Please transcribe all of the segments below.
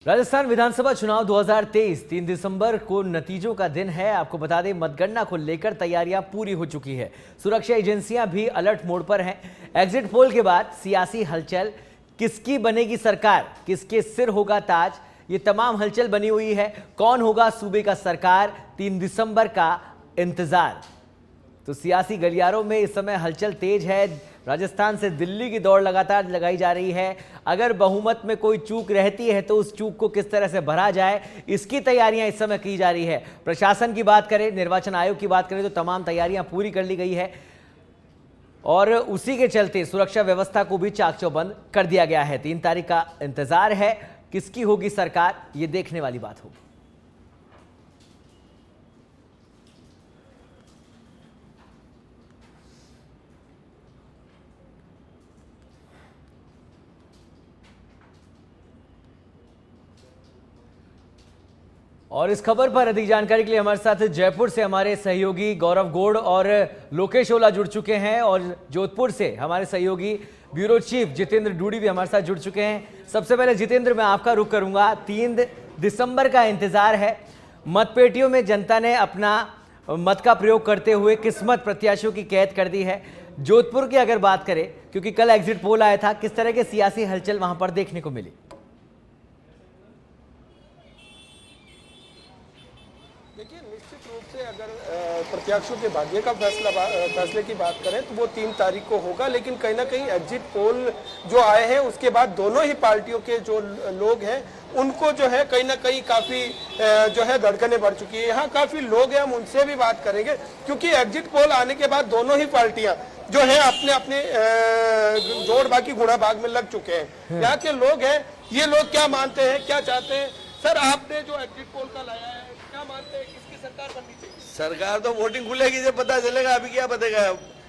राजस्थान विधानसभा चुनाव 2023 3 दिसंबर को नतीजों का दिन है। आपको बता दें, मतगणना को लेकर तैयारियां पूरी हो चुकी है। सुरक्षा एजेंसियां भी अलर्ट मोड पर हैं। एग्जिट पोल के बाद सियासी हलचल, किसकी बनेगी सरकार, किसके सिर होगा ताज, ये तमाम हलचल बनी हुई है। कौन होगा सूबे का सरकार, 3 दिसंबर का इंतजार। तो सियासी गलियारों में इस समय हलचल तेज है। राजस्थान से दिल्ली की दौड़ लगातार लगाई जा रही है। अगर बहुमत में कोई चूक रहती है तो उस चूक को किस तरह से भरा जाए, इसकी तैयारियां इस समय की जा रही है। प्रशासन की बात करें, निर्वाचन आयोग की बात करें तो तमाम तैयारियां पूरी कर ली गई है और उसी के चलते सुरक्षा व्यवस्था को भी चाक चौबंद कर दिया गया है। 3 तारीख का इंतजार है। किसकी होगी सरकार, ये देखने वाली बात होगी। और इस खबर पर अधिक जानकारी के लिए हमारे साथ जयपुर से हमारे सहयोगी गौरव गोड़ और लोकेश ओला जुड़ चुके हैं और जोधपुर से हमारे सहयोगी ब्यूरो चीफ जितेंद्र डूडी भी हमारे साथ जुड़ चुके हैं। सबसे पहले जितेंद्र, मैं आपका रुख करूंगा। 3 दिसंबर का इंतजार है। मतपेटियों में जनता ने अपना मत का प्रयोग करते हुए किस्मत प्रत्याशियों की कैद कर दी है। जोधपुर की अगर बात करें, क्योंकि कल एग्जिट पोल आया था, किस तरह के सियासी हलचल वहां पर देखने को मिली? देखिए, निश्चित रूप से अगर प्रत्याशियों के भाग्य का फैसले की बात करें तो वो 3 तारीख को होगा। लेकिन कहीं ना कहीं एग्जिट पोल जो आए हैं उसके बाद दोनों ही पार्टियों के जो लोग हैं उनको जो है कहीं ना कहीं काफ़ी जो है धड़कनें बढ़ चुकी है। यहाँ काफ़ी लोग हैं, हम उनसे भी बात करेंगे, क्योंकि एग्जिट पोल आने के बाद दोनों ही पार्टियां जो है अपने अपने जोड़ बाकी गुणा भाग में लग चुके हैं। यहाँ के लोग हैं, ये लोग क्या मानते हैं, क्या चाहते हैं? सर, आपने जो एग्जिट पोल का लाया है, क्या मानते हैं किसकी सरकार बननी चाहिए? सरकार तो वोटिंग खुलेगी जब पता चलेगा। अभी क्या पतेगा,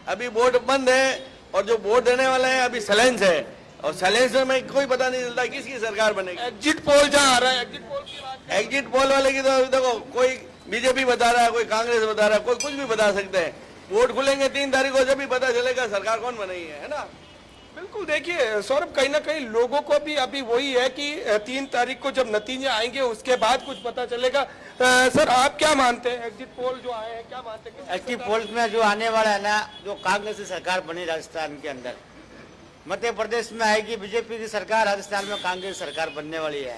अभी वोट बंद है और जो वोट देने वाले हैं अभी साइलेंस है और साइलेंस में कोई पता नहीं चलता किसकी सरकार बनेगी। एग्जिट पोल जहाँ आ रहा है, एग्जिट पोल की बात, एग्जिट पोल वाले की तो देखो, कोई बीजेपी बता रहा है, कोई कांग्रेस बता रहा है, कोई कुछ भी बता सकते हैं। वोट खुलेंगे 3 तारीख को, जब भी पता चलेगा सरकार कौन बनेगी, है ना। बिल्कुल। देखिए सौरभ, कहीं ना कहीं लोगों को भी अभी वही है कि 3 तारीख को जब नतीजे आएंगे उसके बाद कुछ पता चलेगा। सर, आप क्या मानते हैं, एग्जिट पोल जो आए हैं क्या मानते हैं? एग्जिट पोल में जो आने वाला है ना, जो कांग्रेस की सरकार बनी राजस्थान के अंदर, मध्य प्रदेश में आएगी बीजेपी की सरकार, राजस्थान में कांग्रेस सरकार बनने वाली है,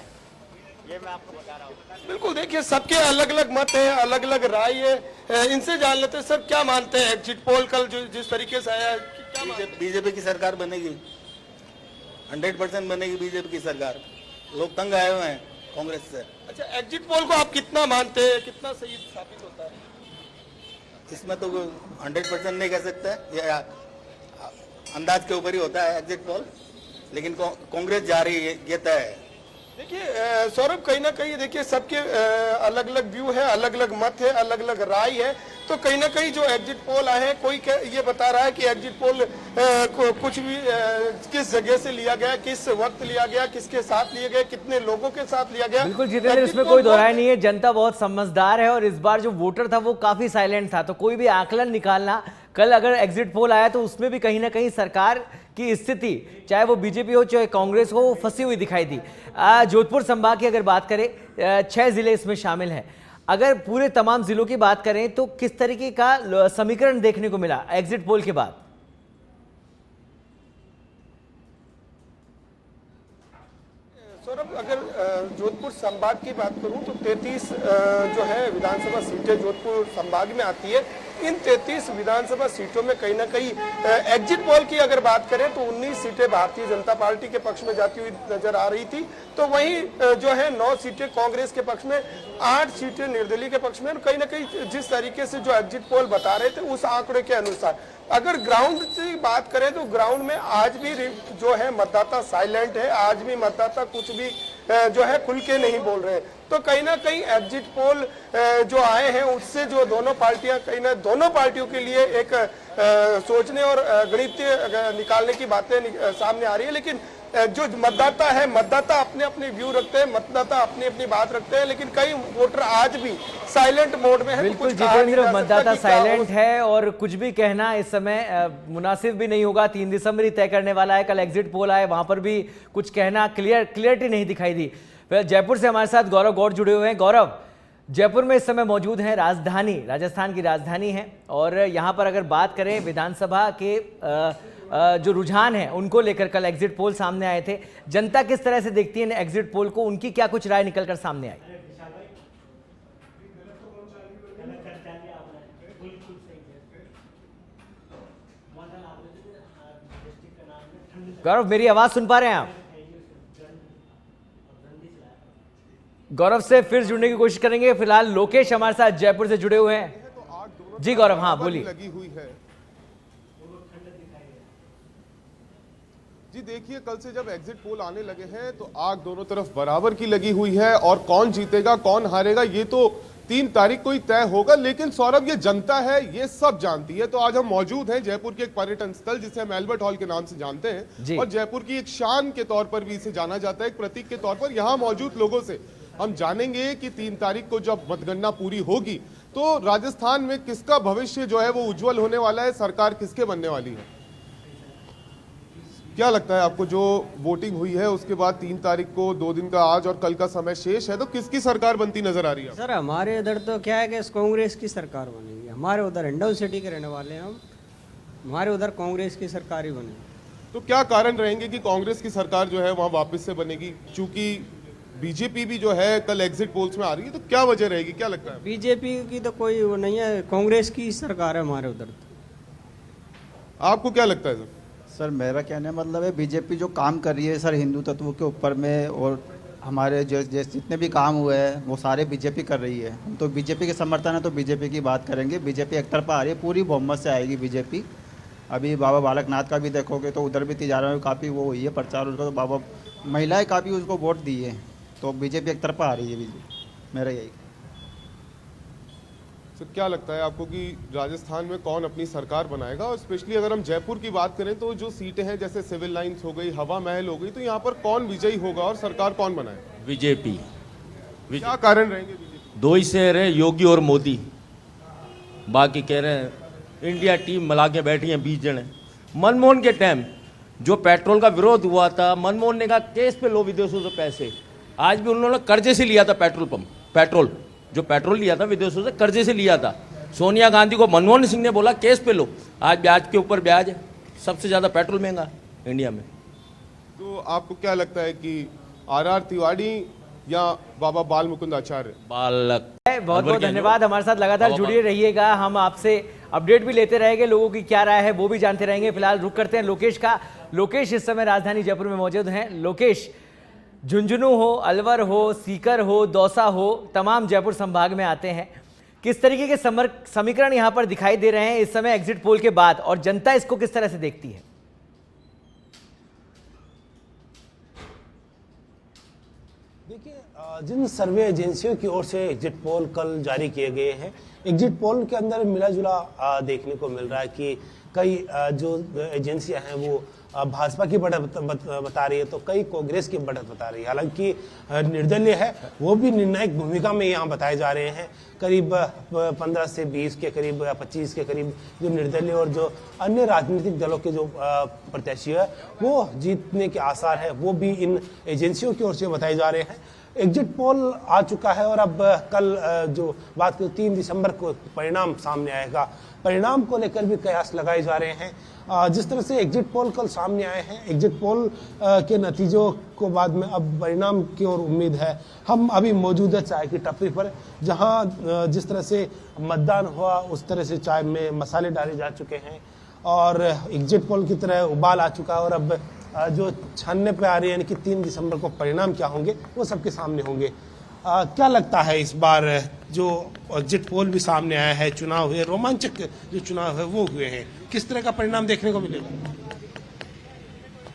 ये मैं आपको बता रहा हूँ। बिल्कुल। देखिए, सबके अलग अलग मत है, अलग अलग राय है, इनसे जान लेते हैं। सर, क्या मानते हैं एग्जिट पोल कल जो जिस तरीके से आया, क्या मानते हैं? बीजेपी की सरकार बनेगी, 100% बनेगी बीजेपी की सरकार। लोग तंग आए हुए हैं कांग्रेस से। अच्छा, एग्जिट पोल को आप कितना मानते हैं, कितना सही साबित होता है? इसमें तो 100% नहीं कह सकते, ये अंदाज के ऊपर ही होता है एग्जिट पोल, लेकिन कांग्रेस जा रही है, ये तय है। देखिए सौरभ, कहीं ना कहीं देखिए सबके अलग अलग व्यू है, अलग अलग मत है, अलग अलग राय है। तो कहीं ना कहीं जो एग्जिट पोल आए हैं, कोई ये बता रहा है कि एग्जिट पोल कुछ भी किस जगह से लिया गया, किस वक्त लिया गया, किसके साथ लिए गए, कितने लोगों के साथ लिया गया। बिल्कुल जितेंद्र, इसमें कोई दोहराई नहीं है। जनता बहुत समझदार है और इस बार जो वोटर था वो काफी साइलेंट था। तो कोई भी आकलन निकालना, कल अगर एग्जिट पोल आया तो उसमें भी कहीं ना कहीं सरकार की स्थिति, चाहे वो बीजेपी हो चाहे कांग्रेस हो, वो फंसी हुई दिखाई दी। जोधपुर संभाग की अगर बात करें, 6 जिले इसमें शामिल हैं। अगर पूरे तमाम जिलों की बात करें तो किस तरीके का समीकरण देखने को मिला एग्जिट पोल के बाद? सौरभ, अगर जोधपुर संभाग की बात करूं तो 33 जो है विधानसभा सीटें जोधपुर संभाग में आती है। इन 33 विधानसभा सीटों में कहीं ना कहीं एग्जिट पोल की अगर बात करें तो 19 सीटें भारतीय जनता पार्टी के पक्ष में जाती हुई नजर आ रही थी। तो वहीं जो है 9 सीटें कांग्रेस के पक्ष में, 8 सीटें निर्दलीय के पक्ष में। कहीं ना कहीं जिस तरीके से जो एग्जिट पोल बता रहे थे उस आंकड़े के अनुसार अगर ग्राउंड की बात करें तो ग्राउंड में आज भी जो है मतदाता साइलेंट है, आज भी मतदाता कुछ भी जो है खुल के नहीं बोल रहे। तो कहीं ना कहीं एग्जिट पोल जो आए हैं उससे जो दोनों पार्टियां, कहीं ना दोनों पार्टियों के लिए एक सोचने और गणितीय निकालने की बातें सामने आ रही है। लेकिन जो मतदाता है, मतदाता अपने अपने व्यू रखते हैं, मतदाता अपनी अपनी बात रखते हैं, लेकिन कई वोटर आज भी साइलेंट मोड में है। बिल्कुल जितेंद्र, मतदाता साइलेंट है और कुछ भी कहना इस समय मुनासिब भी नहीं होगा। 3 दिसंबर ही तय करने वाला है। कल एग्जिट पोल आए, वहां पर भी कुछ कहना क्लियरिटी नहीं दिखाई दी। फिर जयपुर से हमारे साथ गौरव गौड़ जुड़े हुए हैं। गौरव, जयपुर में इस समय मौजूद हैं, राजधानी, राजस्थान की राजधानी है, और यहाँ पर अगर बात करें विधानसभा के जो रुझान है उनको लेकर कल एग्जिट पोल सामने आए थे। जनता किस तरह से देखती है इन एग्जिट पोल को, उनकी क्या कुछ राय निकलकर सामने आई? गौरव, मेरी आवाज सुन पा रहे हैं आप? गौरव से फिर जुड़ने की कोशिश करेंगे। फिलहाल लोकेश हमारे साथ जयपुर से जुड़े हुए हैं। जी गौरव, हाँ बोलिए। लगी हुई है जी, देखिए कल से जब एग्जिट पोल आने लगे हैं तो आग दोनों तरफ बराबर की लगी हुई है, और कौन जीतेगा कौन हारेगा ये तो 3 तारीख को ही तय होगा। लेकिन सौरभ, ये जनता है, ये सब जानती है। तो आज हम मौजूद हैं जयपुर के एक पर्यटन स्थल जिसे हम एल्बर्ट हॉल के नाम से जानते हैं, और जयपुर की एक शान के तौर पर भी इसे जाना जाता है, एक प्रतीक के तौर पर। यहाँ मौजूद लोगों से हम जानेंगे कि 3 तारीख को जब मतगणना पूरी होगी तो राजस्थान में किसका भविष्य जो है वो उज्जवल होने वाला है, सरकार किसके बनने वाली है। क्या लगता है आपको, जो वोटिंग हुई है उसके बाद 3 तारीख को 2 दिन का आज और कल का समय शेष है, तो किसकी सरकार बनती नजर आ रही है? सर हमारे इधर तो क्या है कि कांग्रेस की सरकार बनेगी। हमारे उधर हिंडौन सिटी के रहने वाले हैं हम, हमारे उधर कांग्रेस की सरकार ही बनेगी। तो क्या कारण रहेंगे कि कांग्रेस की सरकार जो है वहां वापस से बनेगी? चूंकि बीजेपी भी जो है कल एग्जिट पोल्स में आ रही है, तो क्या वजह रहेगी, क्या लगता है? बीजेपी की तो कोई वो नहीं है, कांग्रेस की सरकार है हमारे उधर। आपको क्या लगता है सर? सर मेरा कहने का मतलब है बीजेपी जो काम कर रही है सर हिंदू तत्वों के ऊपर में, और हमारे जो जितने भी काम हुए हैं वो सारे बीजेपी कर रही है। हम तो बीजेपी के समर्थन है तो बीजेपी की बात करेंगे। बीजेपी एक तरफा आ रही है, पूरी बहुमत से आएगी बीजेपी। अभी बाबा बालकनाथ का भी देखोगे तो उधर भी तिजारा में काफ़ी वो हुई है प्रचार उसका, तो बाबा महिलाएं काफ़ी उसको वोट दी है, तो बीजेपी एक तरफा आ रही है बीजेपी, मेरा यही। सर क्या लगता है आपको कि राजस्थान में कौन अपनी सरकार बनाएगा? और स्पेशली अगर हम जयपुर की बात करें तो जो सीटें हैं जैसे सिविल लाइंस हो गई, हवा महल हो गई, तो यहाँ पर कौन विजयी होगा और सरकार कौन बनाएगा? बीजेपी। क्या कारण रहेंगे बीजेपी? 2 ही शहर है, योगी और मोदी। बाकी कह रहे हैं इंडिया टीम मिला के बैठी है 20 जने। मनमोहन के टाइम जो पेट्रोल का विरोध हुआ था, मनमोहन ने कहा केस पे लो विदेशों से पैसे। आज भी उन्होंने कर्जे से लिया था पेट्रोल पंप, जो पेट्रोल लिया था विदेशों से कर्जे से लिया था। सोनिया गांधी को मनमोहन सिंह ने बोला केस पे लो, आज ब्याज के ऊपर ब्याज है। सबसे ज्यादा पेट्रोल महंगा इंडिया में। तो आपको क्या लगता है कि आर तिवारी या बाबा बाल मुकुंद आचार्य? बालक। बहुत बहुत धन्यवाद, हमारे साथ लगातार जुड़े रहिएगा। हम आपसे अपडेट भी लेते रहेंगे, लोगों की क्या राय है वो भी जानते रहेंगे। फिलहाल रुक करते हैं लोकेश का। लोकेश इस समय राजधानी जयपुर में मौजूद हैं। लोकेश, झुंझुनू हो, अलवर हो, सीकर हो, दौसा हो, तमाम जयपुर संभाग में आते हैं। किस तरीके के समीकरण यहां पर दिखाई दे रहे हैं इस समय एग्जिट पोल के बाद, और जनता इसको किस तरह से देखती है? देखिए, जिन सर्वे एजेंसियों की ओर से एग्जिट पोल कल जारी किए गए हैं, एग्जिट पोल के अंदर मिला जुला देखने को मिल रहा है कि कई जो एजेंसियां हैं वो भाजपा की बढ़त बता रही है, तो कई कांग्रेस की बढ़त बता रही है। हालांकि निर्दलीय है वो भी निर्णायक भूमिका में यहाँ बताए जा रहे हैं। करीब 15 से 20 के करीब या 25 के करीब जो निर्दलीय और जो अन्य राजनीतिक दलों के जो प्रत्याशी है वो जीतने के आसार है, वो भी इन एजेंसियों की ओर से बताए जा रहे हैं। एग्जिट पोल आ चुका है और अब कल जो बात करें 3 दिसंबर को परिणाम सामने आएगा। परिणाम को लेकर भी कयास लगाए जा रहे हैं। जिस तरह से एग्जिट पोल कल सामने आए हैं, एग्जिट पोल के नतीजों को बाद में अब परिणाम की ओर उम्मीद है। हम अभी मौजूद है चाय की टपरी पर, जहां जिस तरह से मतदान हुआ उस तरह से चाय में मसाले डाले जा चुके हैं और एग्जिट पोल की तरह उबाल आ चुका है। और अब जो छानने पे आ रही है, यानी कि 3 दिसंबर को परिणाम क्या होंगे वो सबके सामने होंगे। क्या लगता है इस बार जो एग्जिट पोल भी सामने आया है, चुनाव हुए, रोमांचक जो चुनाव है वो हुए हैं, किस तरह का परिणाम देखने को मिलेगा?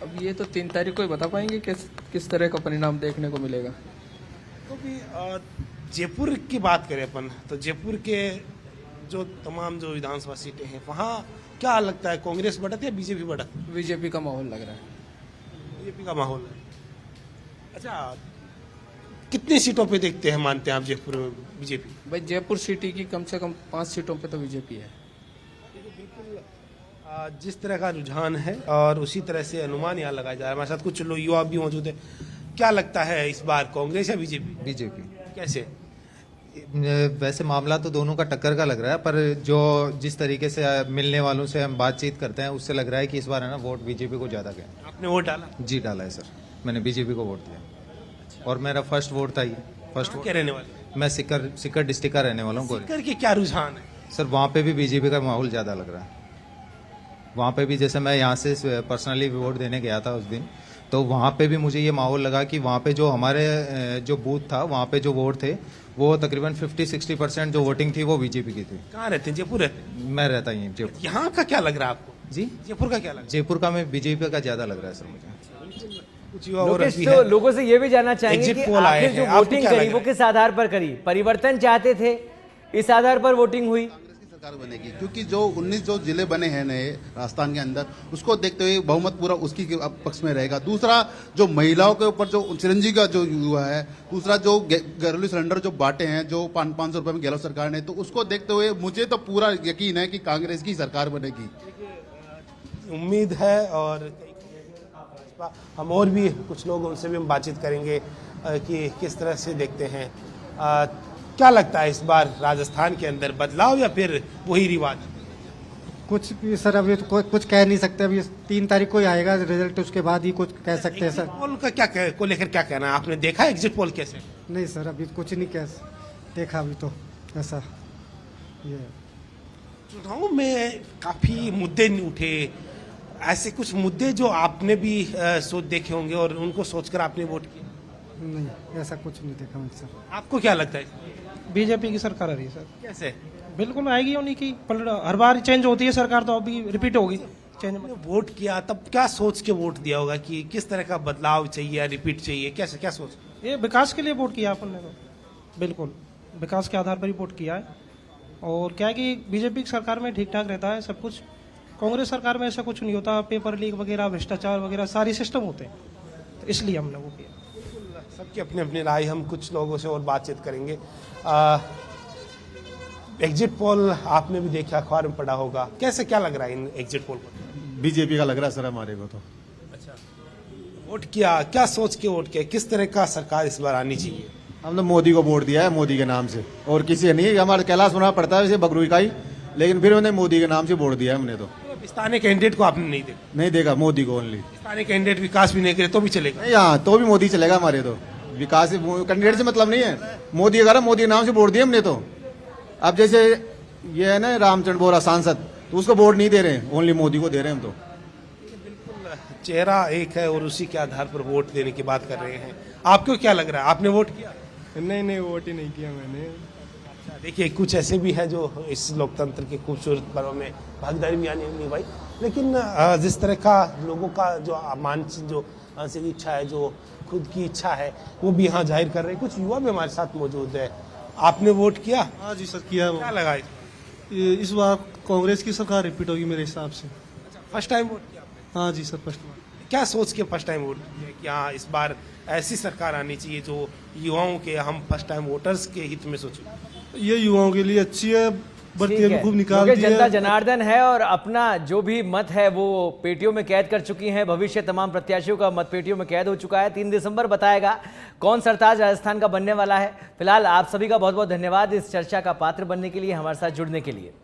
अब ये तो 3 तारीख को ही बता पाएंगे किस तरह का परिणाम देखने को मिलेगा। तो भी जयपुर की बात करें अपन, तो जयपुर के जो तमाम जो विधानसभा सीटें हैं वहाँ क्या लगता है, कांग्रेस बढ़त या बीजेपी बढ़त? बीजेपी का माहौल लग रहा है। बीजेपी का माहौल है। अच्छा, कितनी सीटों पे देखते हैं, मानते हैं आप जयपुर में बीजेपी? भाई जयपुर सिटी की कम से कम 5 सीटों पे तो बीजेपी है। जिस तरह का रुझान है और उसी तरह से अनुमान यहाँ लगाया जा रहा है। हमारे साथ कुछ लोग युवा भी मौजूद है। क्या लगता है इस बार कांग्रेस या बीजेपी? बीजेपी। कैसे? वैसे मामला तो दोनों का टक्कर का लग रहा है, पर जो जिस तरीके से मिलने वालों से हम बातचीत करते हैं उससे लग रहा है कि इस बार है ना वोट बीजेपी को ज़्यादा गए। आपने वोट डाला? जी डाला है सर, मैंने बीजेपी को वोट दिया और मेरा फर्स्ट वोट था ये। First vote. क्या रहने वाले? मैं सिक्कर डिस्ट्रिक्ट का रहने वाला हूँ। सिक्कर के क्या रुझान है? सर वहाँ पे भी बीजेपी का माहौल ज़्यादा लग रहा है। वहाँ पे भी जैसे मैं यहाँ से पर्सनली वोट देने गया था उस दिन, तो वहाँ पे भी मुझे ये माहौल लगा कि वहाँ पे जो हमारे जो बूथ था वहाँ पे जो वोट थे वो तकरीबन 50-60% जो वोटिंग थी वो बीजेपी की थी। कहाँ रहते हैं? जयपुर रहते हैं? मैं रहता ही जयपुर। यहाँ का क्या लग रहा है आपको? जी जयपुर का क्या लग रहा जयपुर का मैं बीजेपी का ज़्यादा लग रहा है सर मुझे। है? कुछ युवा और लोकेश, अभी तो है। लोगों से ये भी जानना चाहेंगे Exit कि poll आए आखिर हैं, जो आपको वोटिंग क्या करी लग वो रहा किस आधार पर करी? परिवर्तन चाहते थे, इस आधार पर वोटिंग हुई? सरकार बनेगी क्योंकि जो 19 जो जिले बने हैं नए राजस्थान के अंदर, उसको देखते हुए बहुमत पूरा उसकी पक्ष में रहेगा। दूसरा जो महिलाओं के ऊपर जो चिरंजीवी का जो हुआ है, दूसरा जो घरेलू सिलेंडर जो बांटे हैं जो 500 रुपए में गहलोत सरकार ने, तो उसको देखते हुए मुझे तो पूरा यकीन है कि कांग्रेस की सरकार बनेगी। उम्मीद है। और हम और भी कुछ लोग उनसे भी हम बातचीत करेंगे कि किस तरह से देखते हैं। क्या लगता है इस बार राजस्थान के अंदर बदलाव या फिर वही रिवाज? कुछ भी सर अभी तो कुछ कह नहीं सकते। अभी 3 तारीख को ही आएगा रिजल्ट, उसके बाद ही कुछ कह सकते हैं सर। पोल का क्या को लेकर क्या कहना है? आपने देखा एग्जिट पोल कैसे? नहीं सर अभी कुछ नहीं कह देखा अभी तो ऐसा। ये चुनाव में काफी मुद्दे उठे, ऐसे कुछ मुद्दे जो आपने भी सोच देखे होंगे और उनको सोचकर आपने वोट किया? नहीं ऐसा कुछ नहीं देखा मैंने सर। आपको क्या लगता है? बीजेपी की सरकार आ रही है सर। कैसे? बिल्कुल आएगी उन्हीं की। हर बार चेंज होती है सरकार, तो अभी रिपीट होगी चेंज। आपने वोट किया तब क्या सोच के वोट दिया होगा कि किस तरह का बदलाव चाहिए, रिपीट चाहिए, कैसे क्या सोच? ये विकास के लिए वोट किया अपन ने, तो बिल्कुल विकास के आधार पर ही वोट किया है। और क्या है कि बीजेपी की सरकार में ठीक ठाक रहता है सब कुछ। कांग्रेस सरकार में ऐसा कुछ नहीं होता, पेपर लीक वगैरह, भ्रष्टाचार वगैरह सारी सिस्टम होते हैं, तो इसलिए हमने वो किया। सबकी अपनी अपनी राय। हम कुछ लोगों से और बातचीत करेंगे। एग्जिट पोल आपने भी देखा, अखबार में पढ़ा होगा, कैसे क्या लग रहा है इन एग्जिट पोल को? बीजेपी का लग रहा है सर हमारे को तो। अच्छा, वोट किया, क्या सोच के वोट किया? किस तरह का सरकार इस बार आनी चाहिए? हमने मोदी को वोट दिया है, मोदी के नाम से, और किसी नहीं। हमारे कैलाश होना पड़ता है वैसे बगरू का ही, लेकिन फिर उन्हें मोदी के नाम से वोट दिया है हमने तो। स्थानीय कैंडिडेट को आपने नहीं देखा? नहीं देखा, मोदी को ओनली। स्थानीय कैंडिडेट विकास भी नहीं करे तो भी चलेगा? नहीं, हाँ तो भी मोदी चलेगा हमारे तो। विकास कैंडिडेट से मतलब नहीं है, मोदी अगर मोदी के नाम से वोट दिया हमने तो। अब जैसे ये है ना रामचंद्र बोरा सांसद, तो उसको वोट नहीं दे रहे, ओनली मोदी को दे रहे हैं हम तो। बिल्कुल चेहरा एक है और उसी के आधार पर वोट देने की बात कर रहे हैं। आपको क्या लग रहा है, आपने वोट किया? नहीं वोट ही नहीं किया मैंने। देखिए कुछ ऐसे भी है जो इस लोकतंत्र के खूबसूरत पर्व में भागीदारी भी नहीं भाई, लेकिन जिस तरह का लोगों का जो मानसिक इच्छा है, जो खुद की इच्छा है, वो भी यहाँ जाहिर कर रहे हैं। कुछ युवा भी हमारे साथ मौजूद है। आपने वोट किया? हाँ जी सर किया। क्या लगा इस बार कांग्रेस की सरकार रिपीट होगी मेरे हिसाब से। फर्स्ट टाइम वोट किया आपने? हाँ जी सर फर्स्ट बार। क्या सोच के फर्स्ट टाइम वोट किया कि हाँ इस बार ऐसी सरकार आनी चाहिए जो युवाओं के, हम फर्स्ट टाइम वोटर्स के हित में सोचें? ये युवाओं के लिए अच्छी है, ठीक है, क्योंकि जनता जनार्दन है और अपना जो भी मत है वो पेटियों में कैद कर चुकी है। भविष्य तमाम प्रत्याशियों का मत पेटियों में कैद हो चुका है। 3 दिसंबर बताएगा कौन सरताज राजस्थान का बनने वाला है। फिलहाल आप सभी का बहुत बहुत धन्यवाद इस चर्चा का पात्र बनने के लिए, हमारे साथ जुड़ने के लिए।